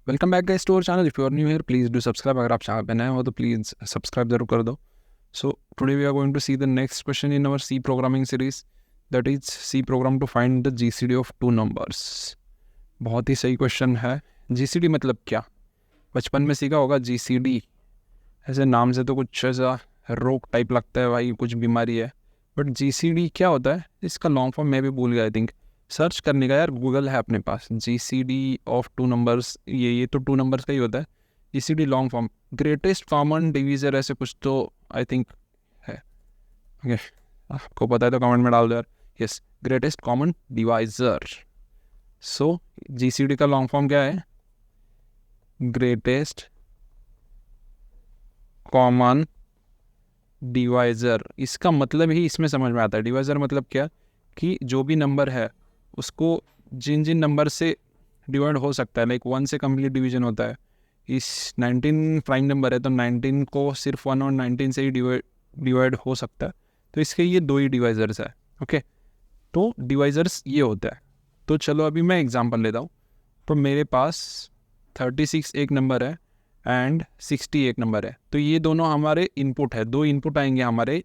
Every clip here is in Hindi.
Welcome back guys to our channel. If you are new here please do subscribe. अगर आप चैनल पे नए हो तो प्लीज सब्सक्राइब जरूर कर दो। So today we are going to see the next question in our C programming series, that is C program to find the GCD of two numbers. बहुत ही सही क्वेश्चन है। जीसीडी मतलब क्या? बचपन में सीखा होगा जीसीडी। ऐसे नाम से तो कुछ ऐसा रोग टाइप लगता है भाई, कुछ बीमारी है। बट जीसीडी क्या होता है? इसका लॉन्ग फॉर्म मैं भी भूल गया। आई थिंक सर्च करने का यार गूगल है अपने पास। जीसीडी ऑफ टू नंबर्स, ये तो टू नंबर्स का ही होता है। GCD long form greatest common divisor, ऐसे कुछ तो आई थिंक है। ओके, आपको पता है तो कमेंट में डाल दो यार। Yes, greatest common divisor. So GCD का लॉन्ग फॉर्म क्या है? Greatest common divisor. इसका मतलब ही इसमें समझ में आता है। डिवाइजर मतलब क्या कि जो भी नंबर है उसको जिन जिन नंबर से डिवाइड हो सकता है, लाइक 1 से कंप्लीट डिवीजन होता है। इस 19 प्राइम नंबर है तो 19 को सिर्फ 1 और 19 से ही डिवाइड हो सकता है। तो इसके ये दो ही डिवाइजर्स है। ओके, तो डिवाइजर्स ये होता है। तो चलो अभी मैं एग्जांपल लेता हूँ। तो मेरे पास 36 एक नंबर है एंड 60 एक नंबर है। तो ये दोनों हमारे इनपुट है। दो इनपुट आएंगे हमारे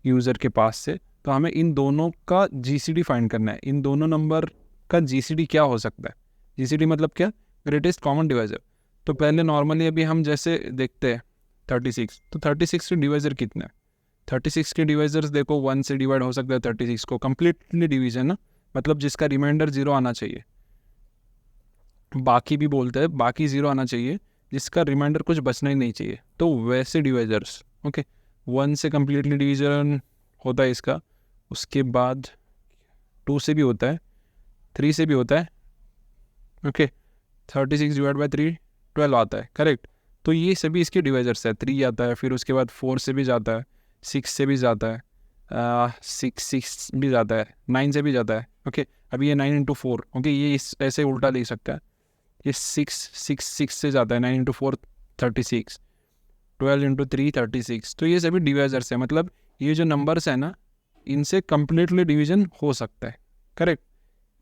यूज़र के पास से। तो हमें इन दोनों का जीसीडी फाइंड करना है। इन दोनों नंबर का जीसीडी क्या हो सकता है? जीसीडी मतलब क्या? Greatest common divisor. तो पहले नॉर्मली अभी हम जैसे देखते हैं 36, तो 36 के डिवाइजर कितने हैं? 36 के डिवाइजर्स देखो, 1 से डिवाइड हो सकता है 36 को, कंप्लीटली डिवीजन ना, मतलब जिसका रिमाइंडर 0 आना चाहिए। बाकी भी बोलते हैं बाकी 0 आना चाहिए, जिसका रिमाइंडर कुछ बचना ही नहीं चाहिए। तो वैसे डिवाइजर्स। ओके, 1 से कम्प्लीटली डिवीजन होता है इसका। उसके बाद 2 से भी होता है, 3 से भी होता है। ओके, 36 डिवाइड बाई 3 12 आता है, करेक्ट। तो ये सभी इसके डिवाइजर्स है। 3 आता है, फिर उसके बाद 4 से भी जाता है, 6 से भी जाता है, 6 भी जाता है, 9 से भी जाता है। ओके, अभी ये 9 इंटू 4। ओके, ये इस ऐसे उल्टा लिख सकता है। ये 6 से जाता है, 9 इंटू 4 36, 12 इंटू 3 36। तो ये सभी डिवाइजर्स है, मतलब ये जो नंबर्स है ना, इनसे कंप्लीटली डिवीजन हो सकता है, करेक्ट।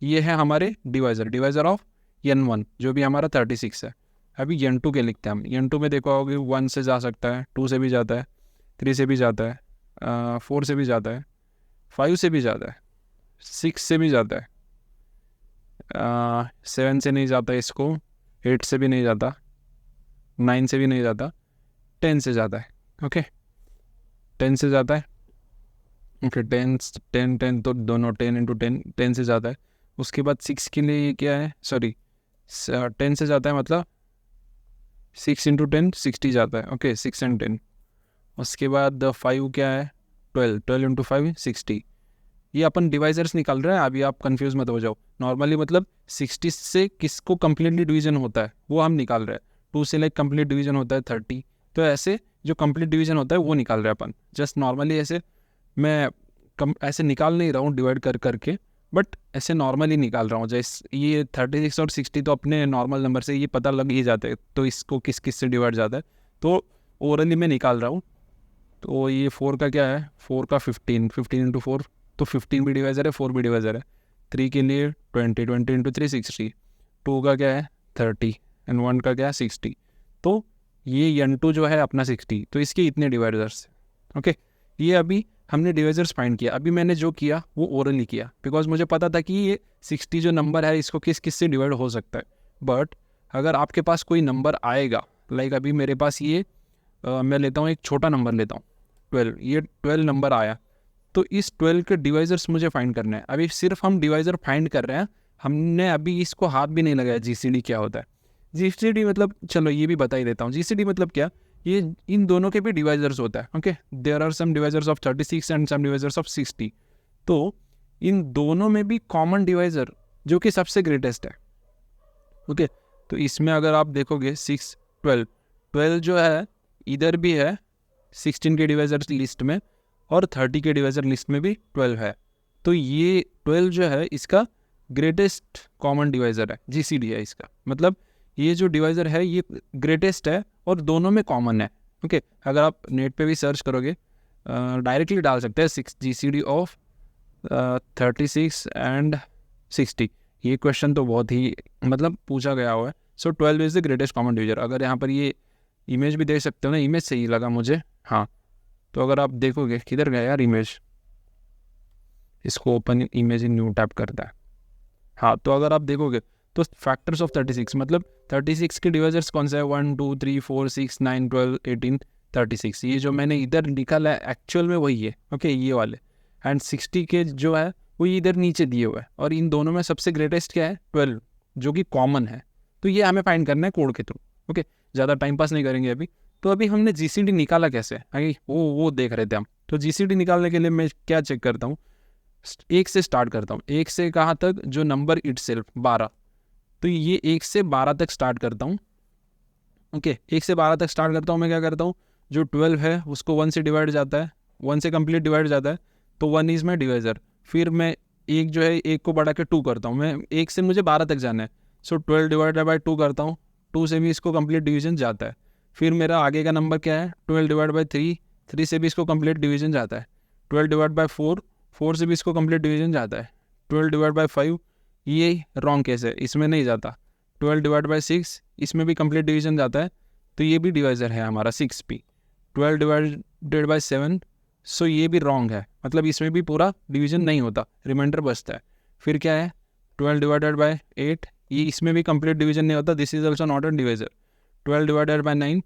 ये है हमारे डिवाइजर ऑफ n1, जो भी हमारा 36 है। अभी n2 के लिखते हैं हम। n2 में देखो होगे 1 से जा सकता है, 2 से भी जाता है, 3 से भी जाता है, 4 से भी जाता है, 5 से भी जाता है, 6 से भी जाता है, 7 से नहीं जाता इसको, 8 से भी नहीं जाता, 9 से भी नहीं जाता, 10 से जाता है। ओके, 10 से जाता है। ओके, 10 तो दोनों 10 इंटू 10 10 से जाता है। उसके बाद 6 के लिए ये क्या है? सॉरी, 10 से जाता है, मतलब 6 इंटू 10 60 जाता है। Okay, 6 and 10। उसके बाद 5 क्या है? 12 इंटू 5 60। ये अपन डिवाइजर्स निकाल रहे हैं, अभी आप कंफ्यूज मत हो जाओ। नॉर्मली मतलब 60 से किसको कंप्लीटली डिवीजन होता है वो हम निकाल रहे हैं। 2 से लाइक कंप्लीट डिवीजन होता है 30। तो ऐसे जो कंप्लीट डिवीजन होता है वो निकाल रहे हैं अपन। जस्ट नॉर्मली ऐसे मैं ऐसे निकाल नहीं रहा हूँ डिवाइड कर करके, बट ऐसे नॉर्मली निकाल रहा हूँ। जैसे ये 36 और 60 तो अपने नॉर्मल नंबर से ये पता लग ही जाते हैं, तो इसको किस किस से डिवाइड जाता है तो ओरली मैं निकाल रहा हूँ। तो ये 4 का क्या है? 4 का 15 इंटू 4, तो 15 भी डिवाइजर है, 4 भी डिवाइजर है। 3 के लिए 20 इंटू 3 60। 2 का क्या है? 30 एंड 1 का क्या है? 60। तो ये n2 जो है अपना 60, तो इसके इतने डिवाइजर्स। ओके, ये अभी हमने डिवाइजर्स फाइंड किया। अभी मैंने जो किया वो ओरली किया, बिकॉज मुझे पता था कि ये 60 जो नंबर है इसको किस किस से डिवाइड हो सकता है। बट अगर आपके पास कोई नंबर आएगा, लाइक अभी मेरे पास ये मैं लेता हूँ एक छोटा नंबर लेता हूँ 12। ये 12 नंबर आया, तो इस 12 के डिवाइजर्स मुझे फाइंड करना है। अभी सिर्फ हम डिवाइजर फाइंड कर रहे हैं, हमने अभी इसको हाथ भी नहीं लगाया जीसीडी क्या होता है। जीसीडी मतलब चलो ये भी बता ही देता हूँ। जीसीडी मतलब क्या? ये इन दोनों के भी डिवाइजर्स होता है। Okay, there are some divisors of 36 and some divisors of 60। तो इन दोनों में भी कॉमन डिवाइजर जो कि सबसे ग्रेटेस्ट है। ओके, तो इसमें अगर आप देखोगे 6 12 12 जो है इधर भी है 16 के डिवाइजर लिस्ट में, और 30 के डिवाइजर लिस्ट में भी 12 है। तो ये 12 जो है इसका ग्रेटेस्ट कॉमन डिवाइजर है, जीसीडी है इसका। मतलब ये जो डिवाइजर है ये ग्रेटेस्ट है और दोनों में कॉमन है। ओके, अगर आप नेट पे भी सर्च करोगे डायरेक्टली डाल सकते हैं 6 जीसीडी ऑफ 36 एंड 60। ये क्वेश्चन तो बहुत ही मतलब पूछा गया हुआ है। सो 12 is the greatest common divisor. अगर यहाँ पर ये इमेज भी देख सकते हो ना, इमेज सही लगा मुझे, हाँ। तो अगर आप देखोगे, किधर गया यार इमेज, इसको open image in new tab करता है, हाँ। तो अगर आप देखोगे तो फैक्टर्स ऑफ 36, मतलब 36 के डिवाइजर्स कौन सा है, 1 2 3 4 6 9 12 18 36। ये जो मैंने इधर निकाला है एक्चुअल में वही है, ओके, ये वाले। एंड 60 के जो है वो इधर नीचे दिए हुए है, और इन दोनों में सबसे ग्रेटेस्ट क्या है, 12, जो कि कॉमन है। तो ये हमें फाइंड करना है कोड के थ्रू, ओके। ज़्यादा टाइम पास नहीं करेंगे अभी। तो अभी हमने जीसीडी निकाला कैसे, आगे वो देख रहे थे हम। तो जीसीडी निकालने के लिए मैं क्या चेक करता हूँ, 1 से स्टार्ट करता हूँ। 1 से कहाँ तक, जो नंबर इटसेल्फ 12, तो ये 1 से 12 तक स्टार्ट करता हूँ, ओके। 1 से 12 तक स्टार्ट करता हूँ। मैं क्या करता हूँ, जो 12 है उसको 1 से डिवाइड जाता है, 1 से कंप्लीट डिवाइड जाता है, तो 1 इज़ माई डिवाइजर। फिर मैं एक जो है, एक को बढ़ा के 2 करता हूँ। मैं 1 से मुझे 12 तक जाना है, सो 12 डिवाइडेड बाई 2 करता हूँ, 2 से भी इसको कंप्लीट डिवीजन जाता है। फिर मेरा आगे का नंबर क्या है, 12 डिवाइड बाई 3, 3 से भी इसको कंप्लीट डिवीजन जाता है। 12 डिवाइड बाई 4, 4 से भी इसको कंप्लीट डिवीजन जाता है। 12 डिवाइड बाई 5, ये रॉन्ग केस है, इसमें नहीं जाता। 12 डिवाइड बाई 6, इसमें भी कंप्लीट डिवीजन जाता है, तो ये भी डिवाइजर है हमारा 6p। 12 डिवाइडेड बाई 7, सो ये भी रॉन्ग है, मतलब इसमें भी पूरा डिवीजन नहीं होता, रिमाइंडर बचता है। फिर क्या है, 12 डिवाइडेड बाई 8, ये इसमें भी कंप्लीट डिवीजन नहीं होता, this is also not an divisor. 12 divided by 9,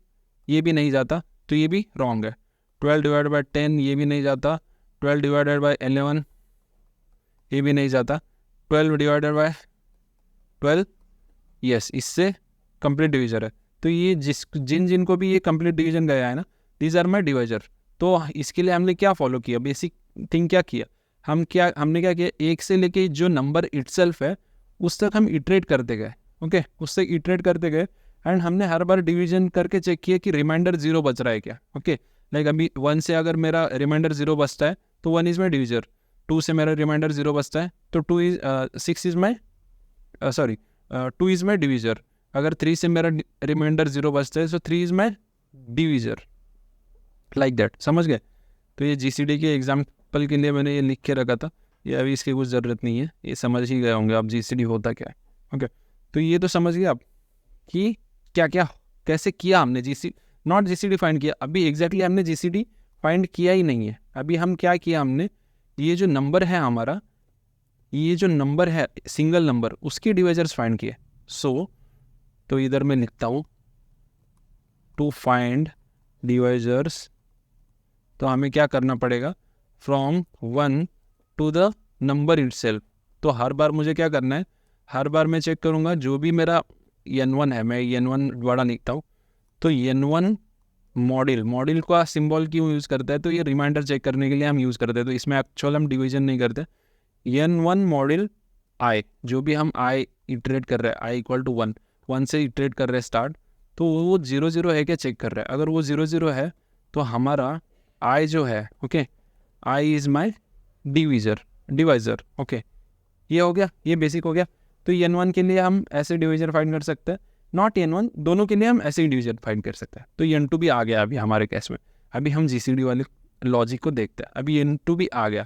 ये भी नहीं जाता, तो ये भी रॉन्ग है। 12 डिवाइडेड बाई 10, ये भी नहीं जाता। 12 डिवाइडेड बाई 11, ये भी नहीं जाता। 12 डिवाइडेड बाई 12, यस, इससे कंप्लीट डिवीजर है। तो ये जिनको भी ये कंप्लीट डिवीजन गया है ना, दीज आर माई डिवाइजर। तो इसके लिए हमने क्या फॉलो किया, बेसिक थिंग क्या किया, हमने क्या किया, 1 से लेके जो नंबर इटसेल्फ है उस तक हम इटरेट करते गए, ओके, उससे इटरेट करते गए। एंड हमने हर बार डिवीजन करके चेक किया कि रिमाइंडर 0 बच रहा है क्या, ओके। लाइक अभी 1 से अगर मेरा रिमाइंडर 0 बचता है तो 1 इज़ माई डिवीजर। 2 से मेरा रिमाइंडर 0 बचता है तो 6 is my 2 is my divisor. अगर 3 से मेरा रिमाइंडर 0 बचता है तो 3 is my divisor, like that, समझ गए। तो ये जीसीडी के एग्जाम्पल के लिए मैंने ये लिख के रखा था, ये अभी इसकी कुछ ज़रूरत नहीं है, ये समझ ही गए होंगे आप जीसीडी होता क्या है, ओके। तो ये तो समझ गए आप कि क्या क्या कैसे किया हमने नॉट जीसीडी फाइंड किया। अभी एग्जैक्टली हमने जीसीडी फाइंड किया ही नहीं है। अभी हम क्या किया, हमने ये जो नंबर है हमारा, ये जो नंबर है सिंगल नंबर, उसके डिवाइजर्स फाइंड किए। सो तो इधर मैं लिखता हूँ टू फाइंड डिवाइजर्स, तो हमें क्या करना पड़ेगा, from 1 to the number itself. तो हर बार मुझे क्या करना है, हर बार मैं चेक करूँगा जो भी मेरा n1 है, मैं n1 बड़ा लिखता हूँ। तो n1 मॉड्यूल का सिंबल क्यों यूज़ करता है, तो ये रिमाइंडर चेक करने के लिए हम यूज़ करते हैं। तो इसमें एक्चुअल हम डिवीजन नहीं करते। n1 मॉड्यूल i, जो भी हम i इटरेट कर रहे हैं, i इक्वल टू 1 से इटरेट कर रहे हैं स्टार्ट, तो वो 0 0 है क्या चेक कर रहा है। अगर वो 0 0 है तो हमारा i जो है, okay, i is my divisor, okay. ये हो गया, ये बेसिक हो गया। तो n1 के लिए हम ऐसे डिवीजर फाइंड कर सकते हैं, नॉट n1, दोनों के लिए हम ऐसे ही डिवीजर फाइंड कर सकते हैं। तो n2 भी आ गया अभी हमारे केस में। अभी हम जीसीडी वाले लॉजिक को देखते हैं। अभी n2 भी आ गया।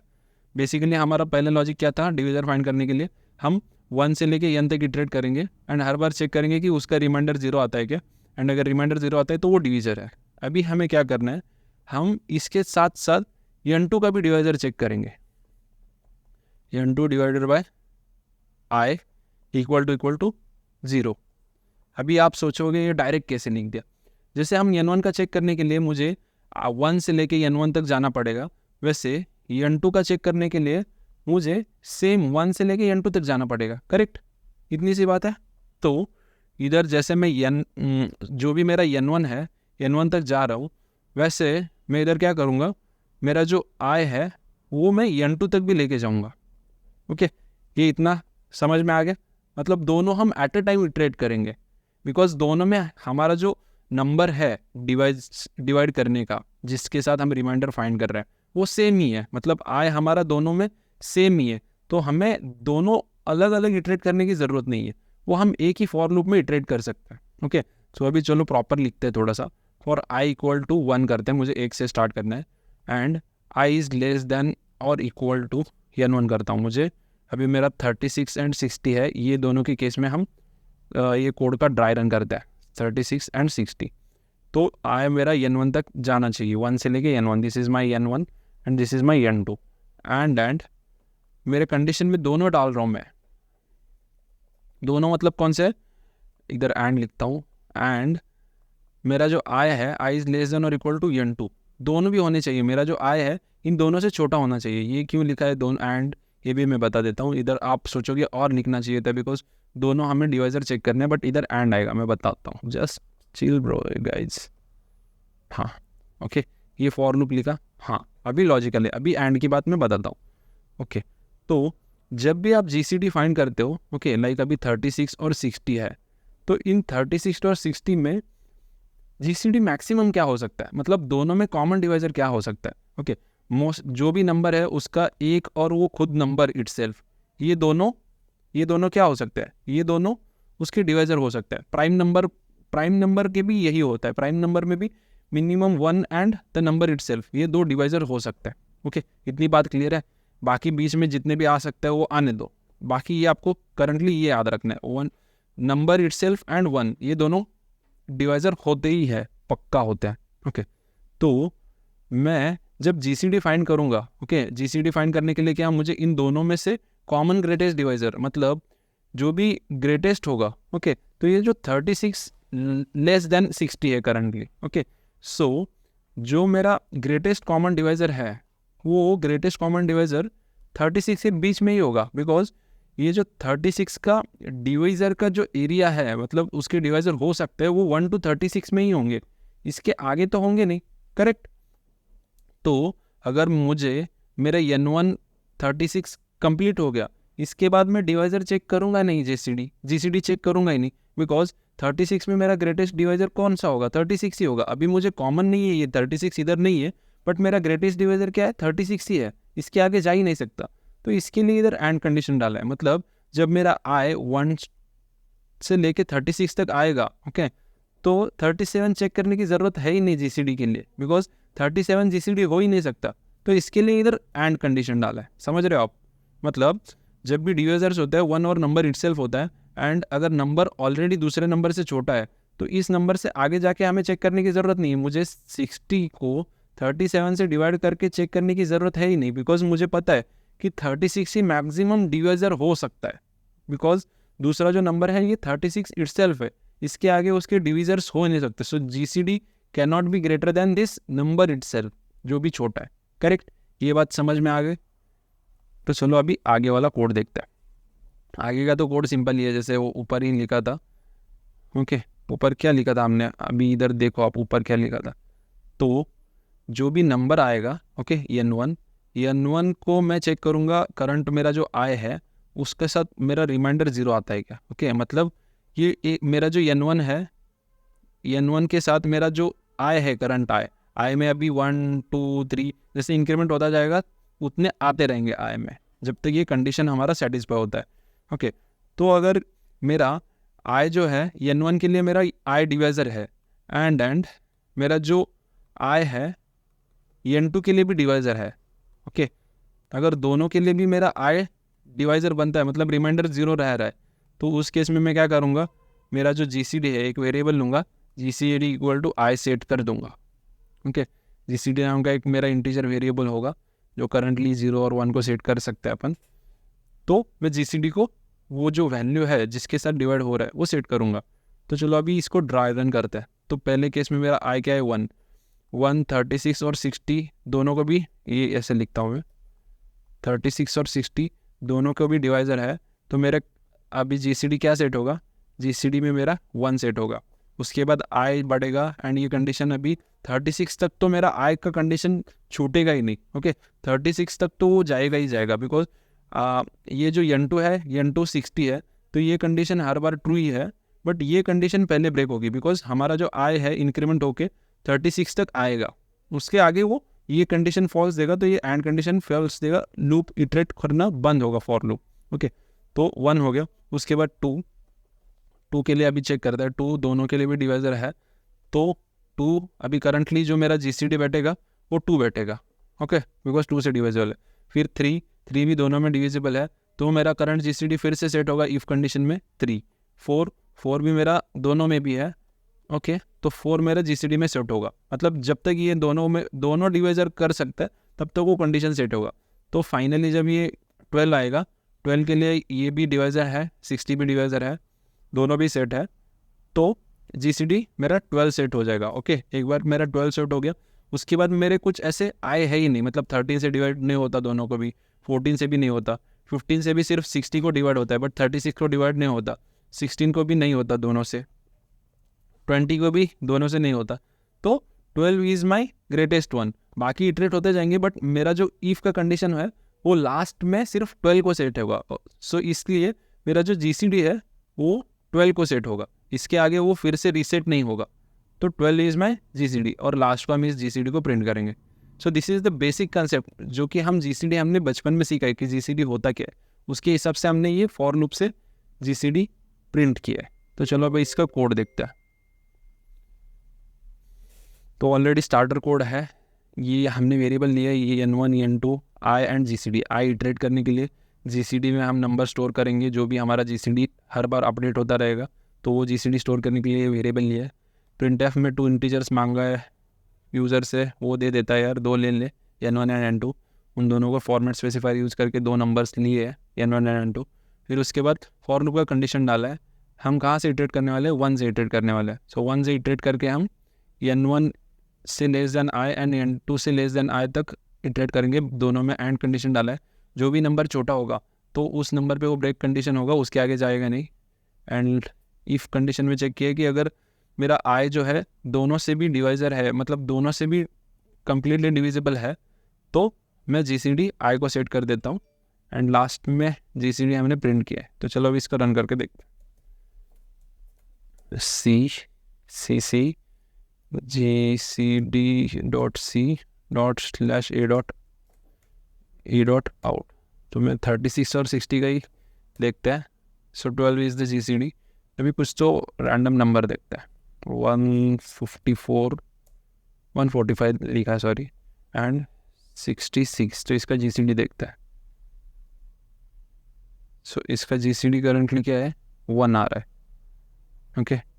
बेसिकली हमारा पहला लॉजिक क्या था, डिवीजर फाइंड करने के लिए हम 1 से लेके n तक इटरेट करेंगे एंड हर बार चेक करेंगे कि उसका रिमाइंडर 0 आता है क्या, एंड अगर रिमाइंडर 0 आता है तो वो डिवीजर है। अभी हमें क्या करना है, हम इसके साथ साथ n2 का भी डिवाइजर चेक करेंगे। n2 divided by i equal to 0। अभी आप सोचोगे ये डायरेक्ट कैसे लिख दिया। जैसे हम n1 का चेक करने के लिए मुझे 1 से लेके n1 तक जाना पड़ेगा, वैसे n2 का चेक करने के लिए मुझे सेम 1 से लेके n2 तक जाना पड़ेगा, करेक्ट, इतनी सी बात है। तो इधर जैसे मैं जो भी मेरा n1 है, n1 तक जा रहा हूँ, वैसे मैं इधर क्या करूँगा, मेरा जो i है वो मैं n2 तक भी लेके जाऊँगा, ओके। ये इतना समझ में आ गया। मतलब दोनों हम एट अ टाइम इटरेट करेंगे, बिकॉज दोनों में हमारा जो नंबर है डिवाइड करने का, जिसके साथ हम रिमाइंडर फाइंड कर रहे हैं, वो सेम ही है। मतलब i हमारा दोनों में सेम ही है, तो हमें दोनों अलग अलग इटरेट करने की ज़रूरत नहीं है, वो हम एक ही फॉर लूप में इटरेट कर सकते हैं, ओके। सो अभी चलो प्रॉपर लिखते हैं थोड़ा सा। फॉर i इक्वल टू 1 करते हैं, मुझे 1 से स्टार्ट करना है, and i is less than और इक्वल टू n1 करता हूँ। मुझे अभी मेरा 36 एंड 60 है, ये दोनों के केस में हम ये कोड का ड्राई रन करता है 36 एंड 60। तो आई मेरा n1 तक जाना चाहिए, 1 से लेके n1, this is my n1 and this is my n2 and मेरे कंडीशन में दोनों डाल रहा हूँ मैं। दोनों मतलब कौन से, इधर एंड लिखता हूँ, एंड मेरा जो आई है, आई इज़ लेस देन और इक्वल टू n2, दोनों भी होने चाहिए। मेरा जो आई है इन दोनों से छोटा होना चाहिए। ये क्यों लिखा है दोनों एंड, ये भी मैं बता देता हूँ। इधर आप सोचोगे और लिखना चाहिए था बिकॉज दोनों हमें डिवाइजर चेक करने हैं, बट इधर एंड आएगा, मैं बताता हूँ। Just chill bro guys. हाँ ओके, ये फॉर लूप लिखा, हाँ अभी लॉजिकल है, अभी एंड की बात मैं बताता हूँ। ओके, तो जब भी आप GCD फाइंड करते हो, ओके लाइक अभी 36 और 60 है, तो इन 36 और 60 में GCD मैक्सिमम क्या हो सकता है, मतलब दोनों में कॉमन डिवाइजर क्या हो सकता है। ओके, मोस्ट जो भी नंबर है उसका एक और वो खुद नंबर इटसेल्फ, ये दोनों क्या हो सकता है, ये दोनों उसके डिवाइजर हो सकता है। प्राइम नंबर के भी यही होता है, प्राइम नंबर में भी minimum 1 and the number itself, ये दो डिवाइजर हो सकता है। ओके, इतनी बात क्लियर है। बाकी बीच में जितने भी आ सकते हैं वो आने दो, बाकी ये आपको करंटली ये याद रखना है, 1 नंबर इटसेल्फ एंड 1 ये दोनों डिवाइजर होते ही है, पक्का होता है। ओके, तो मैं जब GCD फाइंड करूंगा, ओके GCD फाइंड करने के लिए क्या, मुझे इन दोनों में से कॉमन ग्रेटेस्ट डिवाइजर, मतलब जो भी ग्रेटेस्ट होगा, ओके तो ये जो 36 लेस देन 60 है करंटली, ओके सो जो मेरा ग्रेटेस्ट कॉमन डिवाइजर है वो ग्रेटेस्ट कॉमन डिवाइजर 36 के बीच में ही होगा, बिकॉज ये जो 36 का डिवाइजर का जो एरिया है, मतलब उसके डिवाइजर हो सकते हैं वो 1 to 36 में ही होंगे, इसके आगे तो होंगे नहीं, करेक्ट। तो अगर मुझे मेरा n1 36 कंप्लीट हो गया, इसके बाद मैं डिवाइजर चेक करूंगा नहीं, GCD चेक करूंगा ही नहीं, बिकॉज 36 में मेरा ग्रेटेस्ट डिवाइजर कौन सा होगा, 36 ही होगा। अभी मुझे कॉमन नहीं है, ये 36 इधर नहीं है, बट मेरा ग्रेटेस्ट डिवाइजर क्या है, 36 ही है, इसके आगे जा ही नहीं सकता। तो इसके लिए इधर एंड कंडीशन डाला है, मतलब जब मेरा आई 1 से लेके 36 तक आएगा, ओके तो 37 चेक करने की ज़रूरत है ही नहीं GCD के लिए, बिकॉज 37 GCD हो ही नहीं सकता। तो इसके लिए इधर एंड कंडीशन डाला है, समझ रहे हो आप। मतलब जब भी डिवाइजर्स होता है 1 और नंबर इटसेल्फ होता है, एंड अगर नंबर ऑलरेडी दूसरे नंबर से छोटा है तो इस नंबर से आगे जाके हमें चेक करने की ज़रूरत नहीं है। मुझे 60 को 37 से डिवाइड करके चेक करने की ज़रूरत है ही नहीं, बिकॉज मुझे पता है कि 36 ही मैक्सिमम डिवाइजर हो सकता है, बिकॉज दूसरा जो नंबर है ये 36 इटसेल्फ है, इसके आगे उसके डिविजर्स हो नहीं सकते। सो GCD can not be greater than this number itself, जो भी छोटा है, करेक्ट। ये बात समझ में आ गई। तो चलो अभी आगे वाला कोड देखते हैं। आगे का तो कोड सिंपल ही है, जैसे वो ऊपर ही लिखा था। ओके, ऊपर क्या लिखा था हमने, अभी इधर देखो आप, ऊपर क्या लिखा था। तो जो भी नंबर आएगा, ओके n1 को मैं चेक करूँगा करंट मेरा जो आई है उसके साथ मेरा रिमाइंडर 0 आता है क्या। ओके, मतलब ये मेरा जो n1 है, n1 के साथ मेरा जो आई है, करंट आई में अभी 1 2 3 जैसे इंक्रीमेंट होता जाएगा उतने आते रहेंगे आई में, जब तक ये कंडीशन हमारा सेटिस्फाई होता है। ओके, तो अगर मेरा आई जो है n1 के लिए मेरा आई डिवाइजर है, एंड मेरा जो आई है n2 के लिए भी डिवाइजर है। ओके, अगर दोनों के लिए भी मेरा आई डिवाइजर बनता है, मतलब रिमाइंडर 0 रह रहा है, तो उस केस में मैं क्या करूँगा, मेरा जो GCD है एक वेरिएबल लूँगा, GCD equal to i set कर दूंगा। ओके, GCD नाम का एक मेरा इंटीजर वेरिएबल होगा जो करंटली 0 और 1 को सेट कर सकते हैं अपन। तो मैं GCD को वो जो वैल्यू है जिसके साथ डिवाइड हो रहा है वो सेट करूँगा। तो चलो अभी इसको ड्राई रन करते हैं। तो पहले केस में मेरा आई क्या है 1 36 और 60 दोनों को भी, ये ऐसे लिखता हूँ मैं, 36 और 60 दोनों को भी डिवाइजर है, तो मेरा अभी GCD क्या सेट होगा, GCD में मेरा 1 सेट होगा। उसके बाद आई बढ़ेगा एंड ये कंडीशन अभी 36 तक तो मेरा आई का कंडीशन छूटेगा ही नहीं। ओके, 36 तक तो वो जाएगा ही जाएगा, बिकॉज ये जो n2 है, n2 60 है, तो ये कंडीशन हर बार ट्रू ही है, बट ये कंडीशन पहले ब्रेक होगी, बिकॉज हमारा जो आई है इंक्रीमेंट होके 36 तक आएगा, उसके आगे वो ये कंडीशन फॉल्स देगा, तो ये एंड कंडीशन फॉल्स देगा, लूप इटरेट करना बंद होगा फॉर लूप। ओके, तो 1 हो गया। उसके बाद 2 के लिए अभी चेक करता है, 2 दोनों के लिए भी डिवाइजर है, तो 2 अभी करंटली जो मेरा GCD बैठेगा वो 2 बैठेगा। ओके, बिकॉज 2 से डिविजिबल है। फिर 3 भी दोनों में डिविजिबल है, तो मेरा करंट GCD फिर से सेट होगा इफ कंडीशन में 3। 4 भी मेरा दोनों में भी है, ओके तो 4 मेरा जीसीडी में सेट होगा, मतलब जब तक ये दोनों डिवाइजर कर सकता है तब तक वो कंडीशन सेट होगा। तो फाइनली जब ये 12 आएगा, 12 के लिए ये भी डिवाइजर है, 60 भी डिवाइजर है, दोनों भी सेट है, तो जीसीडी मेरा 12 सेट हो जाएगा। ओके एक बार मेरा 12 सेट हो गया, उसके बाद मेरे कुछ ऐसे आए है ही नहीं, मतलब 13 से डिवाइड नहीं होता दोनों को भी, 14 से भी नहीं होता, 15 से भी सिर्फ 60 को डिवाइड होता है, बट 36 को डिवाइड नहीं होता, 16 को भी नहीं होता दोनों से, 20 को भी दोनों से नहीं होता। तो 12 इज़ माई ग्रेटेस्ट वन। बाकी इटरेट होते जाएंगे, बट मेरा जो इफ़ का कंडीशन है वो लास्ट में सिर्फ 12 को सेट होगा। सो इसलिए मेरा जो जीसीडी है वो 12 को सेट होगा, इसके आगे वो फिर से रीसेट नहीं होगा। तो 12 इज़ माई जीसीडी और लास्ट को हम इस जीसीडी को प्रिंट करेंगे। So this is the basic concept जो कि हम जीसीडी हमने बचपन में सीखा है कि जीसीडी होता क्या है, उसके हिसाब से हमने ये फॉर लूप से जीसीडी प्रिंट किया है। तो चलो अब इसका कोड देखते हैं। तो ऑलरेडी स्टार्टर कोड है, ये हमने वेरिएबल लिया है, ये n1 n2 i and GCD. I iterate करने के लिए जीसीडी में हम नंबर स्टोर करेंगे, जो भी हमारा जीसीडी हर बार अपडेट होता रहेगा, तो वो जीसीडी स्टोर करने के लिए वेरिएबल लिया है। प्रिंटफ में 2 इंटीजर्स मांगा है यूज़र से, वो दे देता है यार, 2 ले ले n1 एंड n2, उन दोनों को फॉर्मेट स्पेसिफायर यूज़ करके 2 नंबर्स लिए है n1 एंड n2। फिर उसके बाद फॉर लूप का कंडीशन डाला है, हम कहाँ से इटरेट करने वाले हैं, 1 से इटरेट करने वाले हैं। सो 1 से इटरेट करके हम n1 से less then I and n2 से लेस देन आई तक इटरेट करेंगे, दोनों में एंड कंडीशन डाला है। जो भी नंबर छोटा होगा तो उस नंबर पे वो ब्रेक कंडीशन होगा, उसके आगे जाएगा नहीं। एंड इफ़ कंडीशन में चेक किया कि अगर मेरा आई जो है दोनों से भी डिवाइजर है, मतलब दोनों से भी कंप्लीटली डिविजिबल है, तो मैं जीसीडी आई को सेट कर देता हूँ एंड लास्ट में जीसीडी हमने प्रिंट किया है। तो चलो अब इसको रन करके देखते हैं। सी gcd.c.a.out। तो मैं 36 और 60 का ही देखते हैं। सो 12 इज़ द जीसीडी। अभी कुछ तो रैंडम नंबर देखते हैं, 145 लिखा है सॉरी, एंड 66। तो इसका जीसीडी देखता है। सो इसका जीसीडी करंटली क्या है, 1 आ रहा है। ओके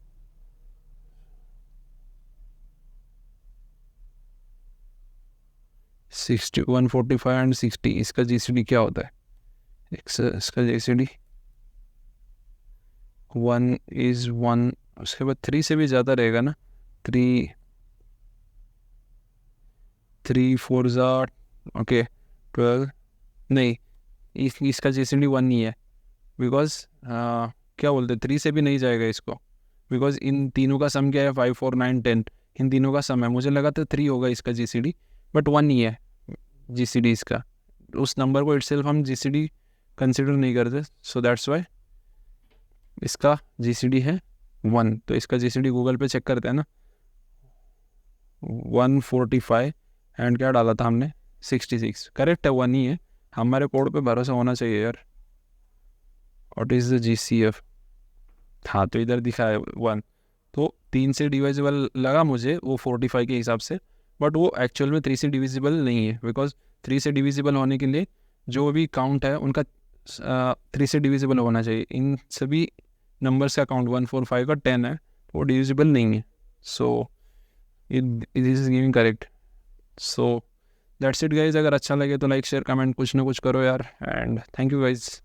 60 145 एंड 60, इसका जीसीडी क्या होता है, इसका जीसीडी 1 इज़ 1, उसके बाद 3 से भी ज़्यादा रहेगा ना, 3 4 ओके 12, नहीं इसका जीसीडी 1 नहीं है, बिकॉज क्या बोलते 3 से भी नहीं जाएगा इसको, बिकॉज इन तीनों का सम क्या है, 5 4 9 10, इन तीनों का सम है। मुझे लगा था 3 होगा इसका जीसीडी, बट 1 नहीं है जीसीडी इसका, उस नंबर को इटसेल्फ हम जीसीडी कंसिडर नहीं करते। सो दैट्स वाई इसका जीसीडी है 1। तो इसका जीसीडी गूगल पे चेक करते हैं ना, 145 एंड क्या डाला था हमने, 66। करेक्ट है, 1 ही है, हमारे कोड पे भरोसा होना चाहिए यार। व्हाट इज़ द जीसीएफ, हाँ तो इधर दिखा है 1। तो 3 से डिविजिबल लगा मुझे वो 45 के हिसाब से, बट वो एक्चुअल में 3 से डिविजिबल नहीं है, बिकॉज 3 से डिविजिबल होने के लिए जो भी काउंट है उनका 3 से डिविजिबल होना चाहिए। इन सभी नंबर्स का काउंट 145 का 10 है, वो डिविजिबल नहीं है। So it is giving correct. So that's it guys. अगर अच्छा लगे तो लाइक शेयर कमेंट कुछ ना कुछ करो यार, एंड थैंक यू गाइज।